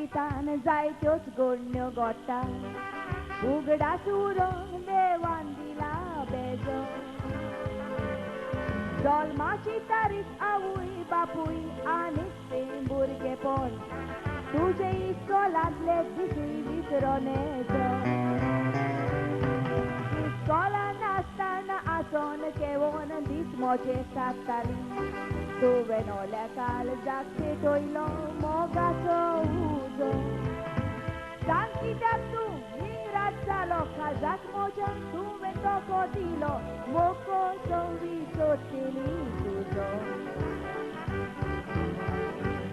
निमतान जायत्योच गोडण्यो गोडटा उगडास उरोवन देवान दिला बेजो जल्माची तारीख आवय बापूय आनी तें भुरगेपण तुजे इस्कोलांतले दिसूय विसरोन येजो इस्कोलान आसतना आसोन केवोन दीस मोचे काडटाली तुवें ओल्या काळजाक पेटयलो मोगाचो उजो सांग कित्याक तूं निराश जालो काळजाक म्हज्या तुवें तोको दिलो मोको सवरी सोडटली तुजो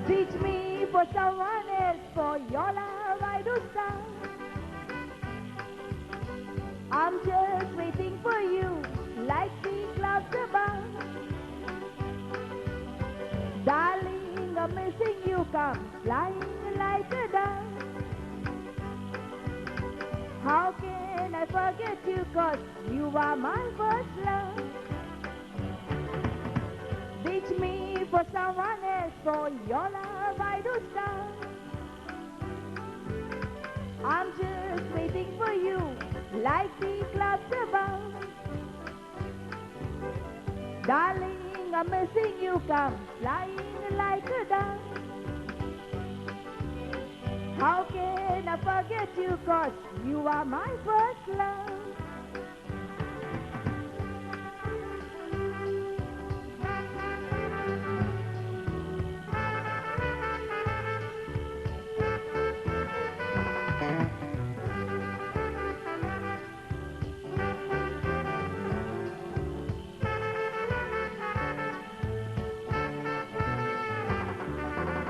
Teach me for someone else, for your love I do stand. I'm just waiting for you, like the clouds above. Darling, I'm missing you, come flying like a dove. How can I forget you, 'cause you are my first love. Teach me for someone else, for your love I do stand. I'm just waiting for you, like the clouds above. Darling, I'm missing you, come flying like a dove. How can I forget you, 'cause you are my first love.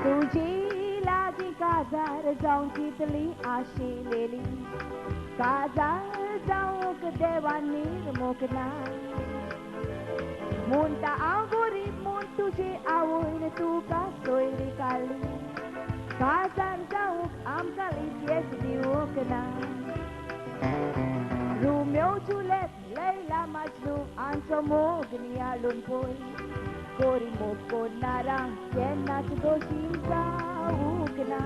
तुझी लागी काजार जाऊन कितली आशिलेली काजार जाऊक देवान निर्मोक ना म्हणटा हांव गरीब म्हूण तुजे आवयन तुका सोयरी काडली काजार जाऊक आमकां लिशेक दिवूंक ना रोमियो जुलियट लैला मजनू हांचो मोग नियाळून पळय कोरी मोग कोरनारा केन्नाच दोशी जावूंक ना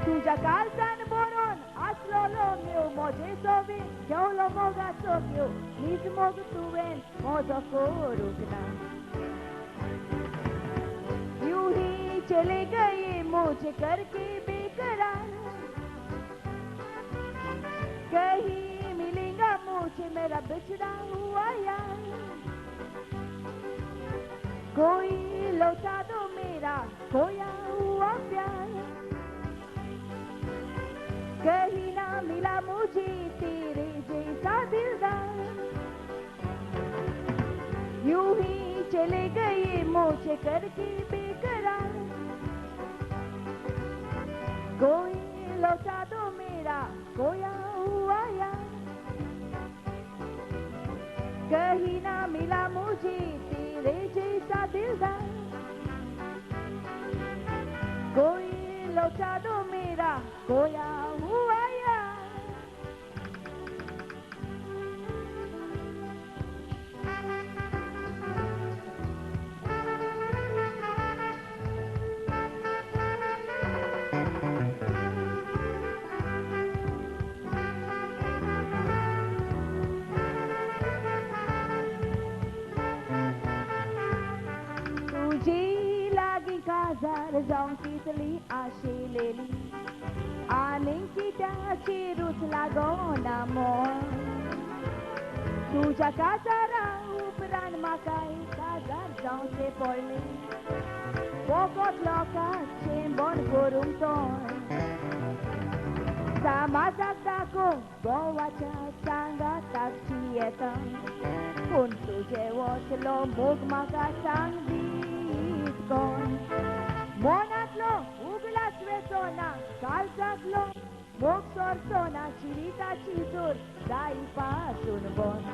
तुज्या काळजान बरोवन आसलोलो मेव म्हजे सोबीत घेवलो मोगाचो घेव हीच मोग तुवें म्हजो करूंक ना यूं ही चले गई मुझे करके बेकरार कहीं मिलेगा मुझे मेरा बिछड़ा हुआ यार कोई लौटा दो मेरा खोया हुआ प्यार कहीं ना मिला मुझे तेरे जैसा दिलदार यूं ही चले गए मुझे करके बेकरार कोई लौटा दो मेरा खोया हुआ यार कहीं ना मिला मुझे तेरे जैसा दिलदार कोई लौटा दो मेरा खोया हुआ यार काजार जाऊन कितली आशिलेली आनी कित्याची रूच लागोना मोन तुज्या काजारा उपरांत म्हाकाय काजार जावचें पडलें फकत लोकांचें बंद करूंक तोंड समाजाक दाखोवंक गोवाच्या सांगाताची येता पूण तुजें वचलो मोग म्हाका सांग दीत कोण मोनांतलो उगलास वेचोना काळजांतलो मोग सोरचोना जिविताची सूर जाय पासून बंद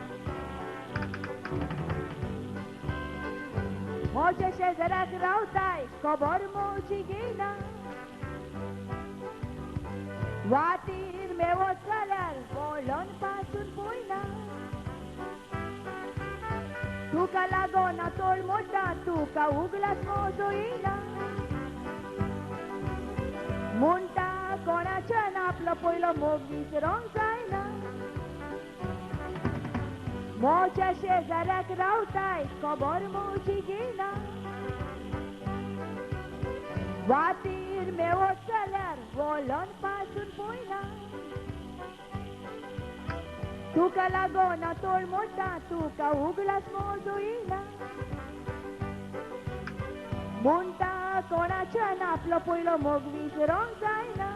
म्हज्या शेजाराक रावताय खबर म्हजी घेयना वाटेर मेवत जाल्यार वळोन पासून पळयना तुका लागोन तोळ मोडटा तुका उगलास म्हजो येयना म्हणटा कोणाच्यान आपलो पयलो मोग विसरोंक जायना मोच्या शेजाऱ्याक रावताय खबर मोची घेयना वातीर मेवत जाल्यार वळोन पासून पळयना तुका लागोन तोड मोडटा तुका उगलास मोजू येना म्हणटा कोणाच्यान आपलो पयलो मोग विसरोंक जायना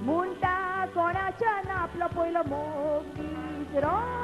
म्हणटा कोणाच्यान आपलो पयलो मोग विसरोंक